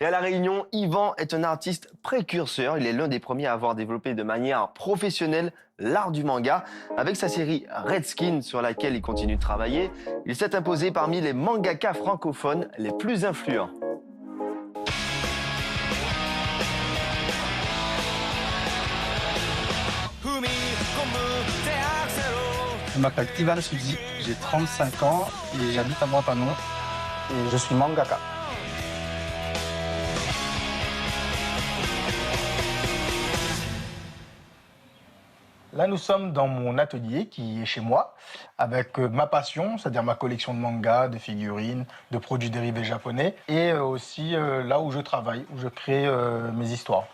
Et à La Réunion, Yvan est un artiste précurseur. Il est l'un des premiers à avoir développé de manière professionnelle l'art du manga. Avec sa série Redskin, sur laquelle il continue de travailler, il s'est imposé parmi les mangakas francophones les plus influents. Je m'appelle Ivan Suzy, j'ai 35 ans et j'habite à Bretanon et je suis mangaka. Là, nous sommes dans mon atelier qui est chez moi, avec ma passion, c'est-à-dire ma collection de mangas, de figurines, de produits dérivés japonais, et aussi là où je travaille, où je crée mes histoires.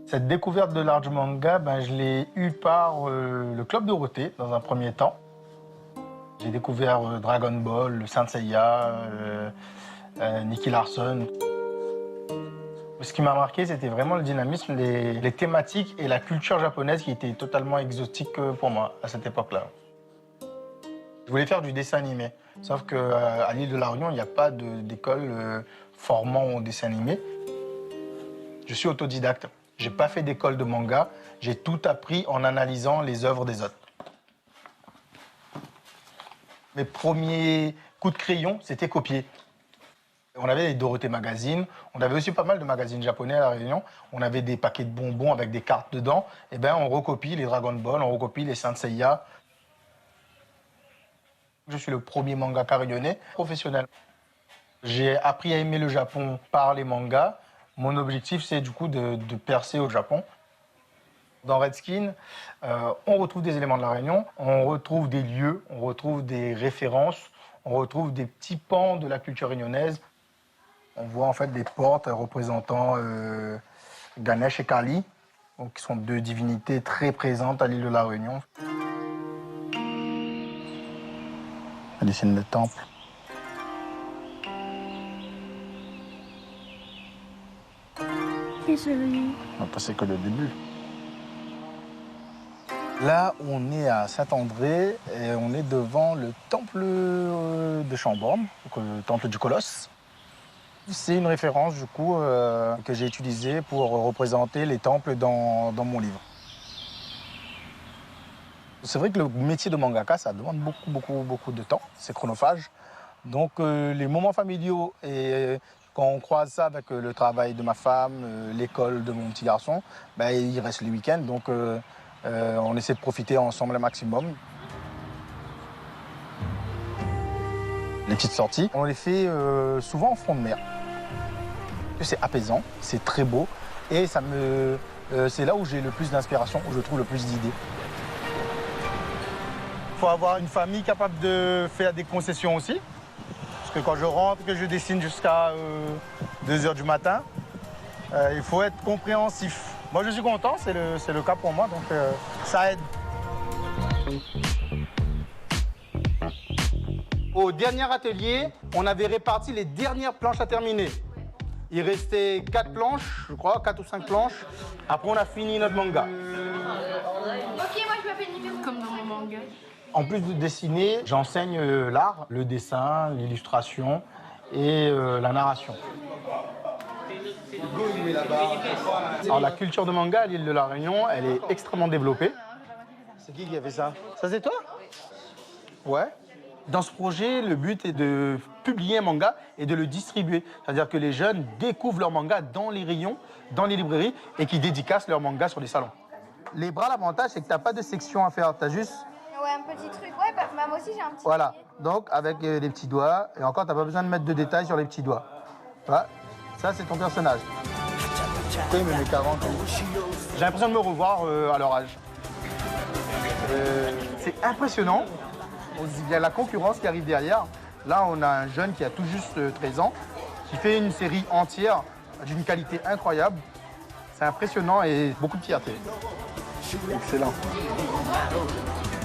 Cette découverte de l'art du manga, je l'ai eue par le Club Dorothée, dans un premier temps. J'ai découvert Dragon Ball, Saint Seiya, Nicky Larson. Ce qui m'a marqué, c'était vraiment le dynamisme, les thématiques et la culture japonaise qui étaient totalement exotiques pour moi à cette époque-là. Je voulais faire du dessin animé, sauf qu'à l'île de La Réunion, il n'y a pas d'école formant au dessin animé. Je suis autodidacte. J'ai pas fait d'école de manga, j'ai tout appris en analysant les œuvres des autres. Mes premiers coups de crayon, c'était copier. On avait les Dorothée Magazine, on avait aussi pas mal de magazines japonais à La Réunion. On avait des paquets de bonbons avec des cartes dedans. Et on recopie les Dragon Ball, on recopie les Saint Seiya. Je suis le premier mangaka réunionnais professionnel. J'ai appris à aimer le Japon par les mangas. Mon objectif, c'est du coup de percer au Japon. Dans Redskin, on retrouve des éléments de La Réunion, on retrouve des lieux, on retrouve des références, on retrouve des petits pans de la culture réunionnaise. On voit en fait des portes représentant Ganesh et Kali, donc, qui sont deux divinités très présentes à l'île de La Réunion. On dessine le temple. Après, c'est que le début. Là, on est à Saint-André et on est devant le temple de Chambord, donc le temple du Colosse. C'est une référence, du coup, que j'ai utilisée pour représenter les temples dans mon livre. C'est vrai que le métier de mangaka, ça demande beaucoup de temps. C'est chronophage. Donc, les moments familiaux et quand on croise ça avec le travail de ma femme, l'école de mon petit garçon, il reste les week-ends. Donc, on essaie de profiter ensemble un maximum. Les petites sorties, on les fait souvent en front de mer. C'est apaisant, c'est très beau et c'est là où j'ai le plus d'inspiration, où je trouve le plus d'idées. Il faut avoir une famille capable de faire des concessions aussi. Parce que quand je rentre, que je dessine jusqu'à 2 h du matin, il faut être compréhensif. Moi, je suis content, c'est le cas pour moi, donc ça aide. Au dernier atelier, on avait réparti les dernières planches à terminer. Il restait 4 planches, je crois, 4 ou 5 planches. Après, on a fini notre manga. Ok, moi je m'appelle Nico. Comme dans mon manga. En plus de dessiner, j'enseigne l'art, le dessin, l'illustration et la narration. Alors la culture de manga à l'île de La Réunion, elle est extrêmement développée. C'est qui a fait ça? Ça c'est toi? Ouais. Dans ce projet, le but est de publier un manga et de le distribuer. C'est-à-dire que les jeunes découvrent leur manga dans les rayons, dans les librairies et qui dédicacent leur manga sur les salons. Les bras, l'avantage, c'est que tu n'as pas de section à faire. Tu as juste... Ouais, un petit truc. Ouais, moi aussi j'ai un petit. Voilà. Donc, avec les petits doigts. Et encore, tu n'as pas besoin de mettre de détails sur les petits doigts. Voilà. Ça, c'est ton personnage. Oui, mais mes 40 ans. J'ai l'impression de me revoir à leur âge. C'est impressionnant. Il y a la concurrence qui arrive derrière. Là, on a un jeune qui a tout juste 13 ans, qui fait une série entière d'une qualité incroyable. C'est impressionnant et beaucoup de fierté. Excellent.